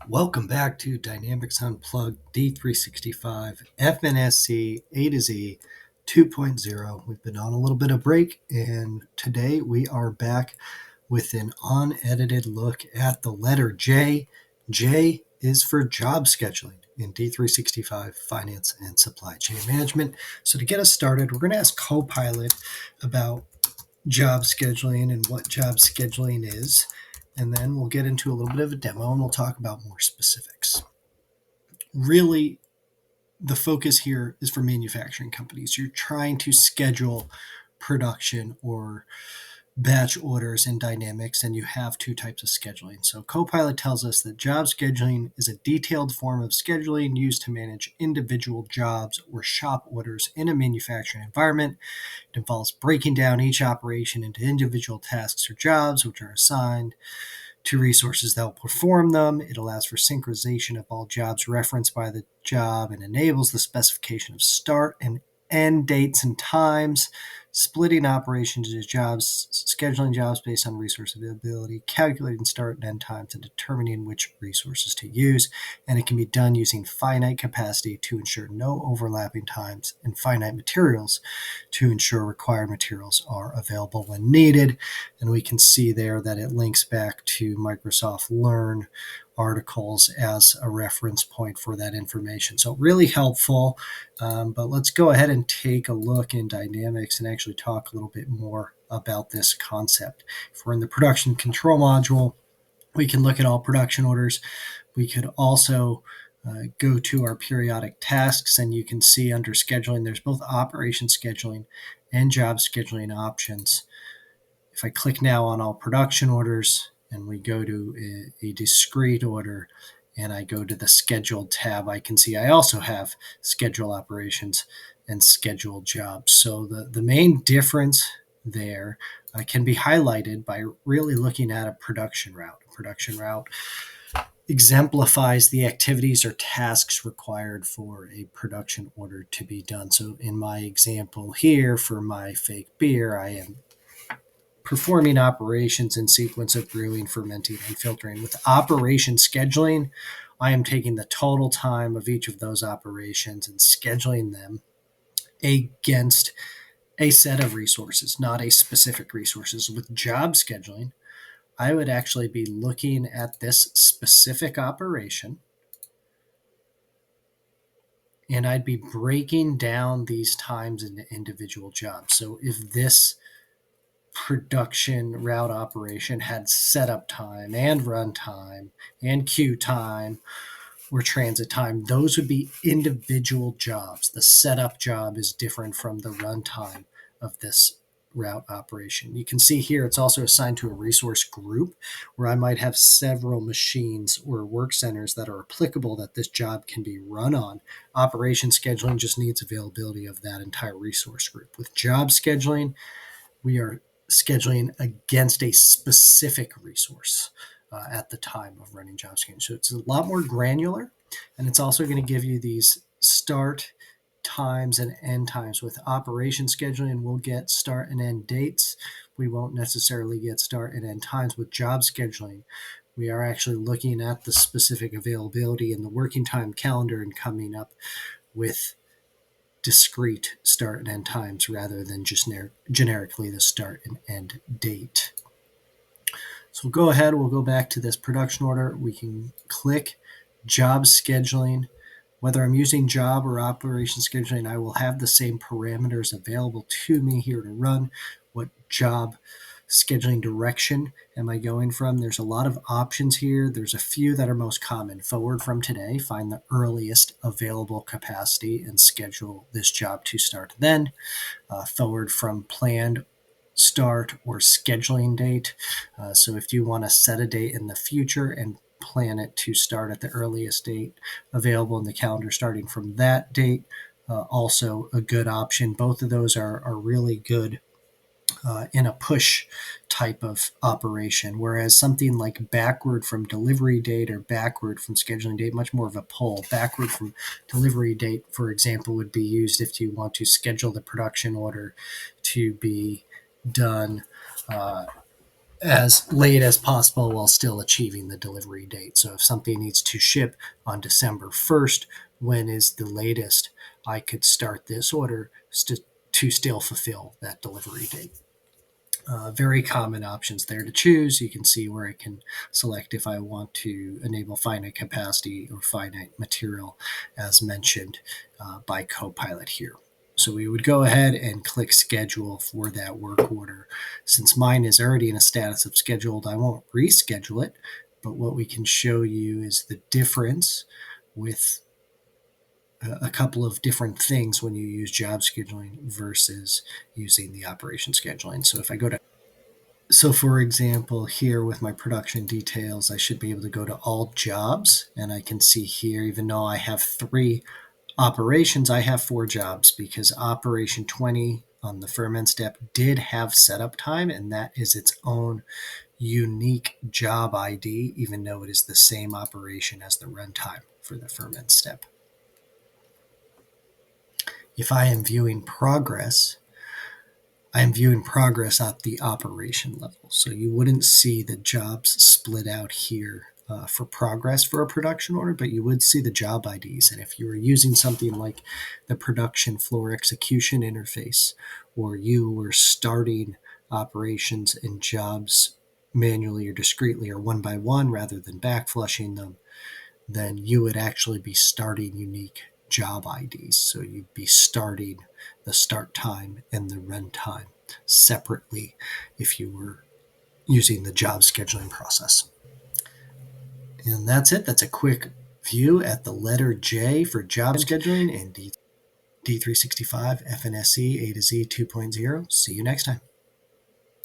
Welcome back to Dynamics Unplugged D365 F&SC AtoZ 2.0. We've been on a little bit of break, and today we are back with an unedited look at the letter J. J is for job scheduling in D365 Finance and Supply Chain Management. So to get us started, we're going to ask Copilot about job scheduling and what job scheduling is. And then we'll get into a little bit of a demo and we'll talk about more specifics. Really, the focus here is for manufacturing companies. You're trying to schedule production or batch orders in Dynamics, and you have two types of scheduling. So Copilot tells us that job scheduling is a detailed form of scheduling used to manage individual jobs or shop orders in a manufacturing environment. It involves breaking down each operation into individual tasks or jobs, which are assigned to resources that will perform them. It allows for synchronization of all jobs referenced by the job and enables the specification of start and end dates and times, splitting operations into jobs, scheduling jobs based on resource availability, calculating start and end times, and determining which resources to use. And it can be done using finite capacity to ensure no overlapping times and finite materials to ensure required materials are available when needed. And we can see there that it links back to Microsoft Learn articles as a reference point for that information. So really helpful. But let's go ahead and take a look in Dynamics and actually talk a little bit more about this concept. If we're in the production control module, we can look at all production orders. We could also go to our periodic tasks, and you can see under scheduling, there's both operation scheduling and job scheduling options. If I click now on all production orders and we go to a discrete order and I go to the scheduled tab, I can see I also have schedule operations and scheduled jobs. So the main difference there can be highlighted by really looking at a production route. A production route exemplifies the activities or tasks required for a production order to be done. So in my example here for my fake beer, I am performing operations in sequence of brewing, fermenting, and filtering. With operation scheduling, I am taking the total time of each of those operations and scheduling them against a set of resources, not a specific resources. With job scheduling, I would actually be looking at this specific operation and I'd be breaking down these times into individual jobs. So if this production route operation had setup time and run time and queue time or transit time, those would be individual jobs. The setup job is different from the runtime of this route operation. You can see here it's also assigned to a resource group where I might have several machines or work centers that are applicable that this job can be run on. Operation scheduling just needs availability of that entire resource group. With job scheduling, we are scheduling against a specific resource at the time of running job scheduling. So it's a lot more granular, and it's also going to give you these start times and end times. With operation scheduling, we'll get start and end dates. We won't necessarily get start and end times. With job scheduling, we are actually looking at the specific availability in the working time calendar and coming up with discrete start and end times rather than just generically the start and end date. So we'll go ahead, we'll go back to this production order. We can click job scheduling. Whether I'm using job or operation scheduling, I will have the same parameters available to me here to run. What job scheduling direction am I going from? There's a lot of options here. There's a few that are most common. Forward from today, find the earliest available capacity and schedule this job to start then. Forward from planned start or scheduling date. So if you want to set a date in the future and plan it to start at the earliest date available in the calendar starting from that date, also a good option. Both of those are really good in a push type of operation, whereas something like backward from delivery date or backward from scheduling date, much more of a pull. Backward from delivery date, for example, would be used if you want to schedule the production order to be done as late as possible while still achieving the delivery date. So if something needs to ship on December 1st, when is the latest I could start this order to still fulfill that delivery date? Very common options there to choose. You can see where I can select if I want to enable finite capacity or finite material as mentioned by Copilot here. So we would go ahead and click schedule for that work order. Since mine is already in a status of scheduled, I won't reschedule it, but what we can show you is the difference with a couple of different things when you use job scheduling versus using the operation scheduling. So if I go to for example, here with my production details, I should be able to go to all jobs, and I can see here, even though I have 3 operations, I have 4 jobs because operation 20 on the ferment step did have setup time, and that is its own unique job ID, even though it is the same operation as the runtime for the ferment step. If I am viewing progress, I am viewing progress at the operation level. So you wouldn't see the jobs split out here for progress for a production order, but you would see the job IDs. And if you were using something like the production floor execution interface, or you were starting operations and jobs manually or discretely or one by one rather than backflushing them, then you would actually be starting unique job IDs. So you'd be starting the start time and the run time separately if you were using the job scheduling process. And that's it. That's a quick view at the letter J for job scheduling in D365 F&SC AtoZ 2.0. See you next time.